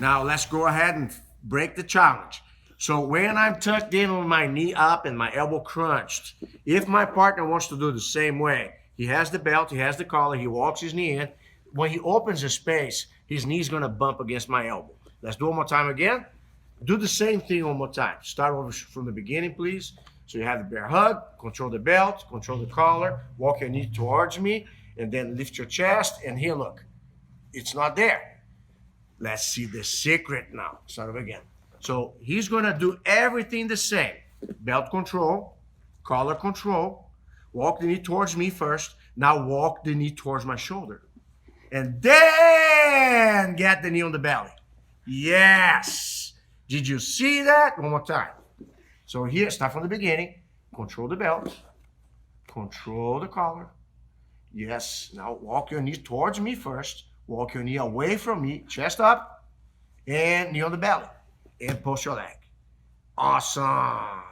Now let's go ahead and break the challenge. So when I'm tucked in with my knee up and my elbow crunched, if my partner wants to do the same way, he has the belt, he has the collar, he walks his knee in. When he opens the space, his knee's gonna bump against my elbow. Let's do it one more time again. Do the same thing one more time. Start over from the beginning, please. So you have the bear hug, control the belt, control the collar, walk your knee towards me, and then lift your chest, and here, look. It's not there. Let's see the secret now. Start over again. So he's gonna do everything the same. Belt control, collar control, walk the knee towards me first. Now walk the knee towards my shoulder. And then get the knee on the belly. Yes. Did you see that? One more time. So here, start from the beginning. Control the belt. Control the collar. Yes. Now walk your knee towards me first. Walk your knee away from me. Chest up. And knee on the belly. And push your leg. Awesome.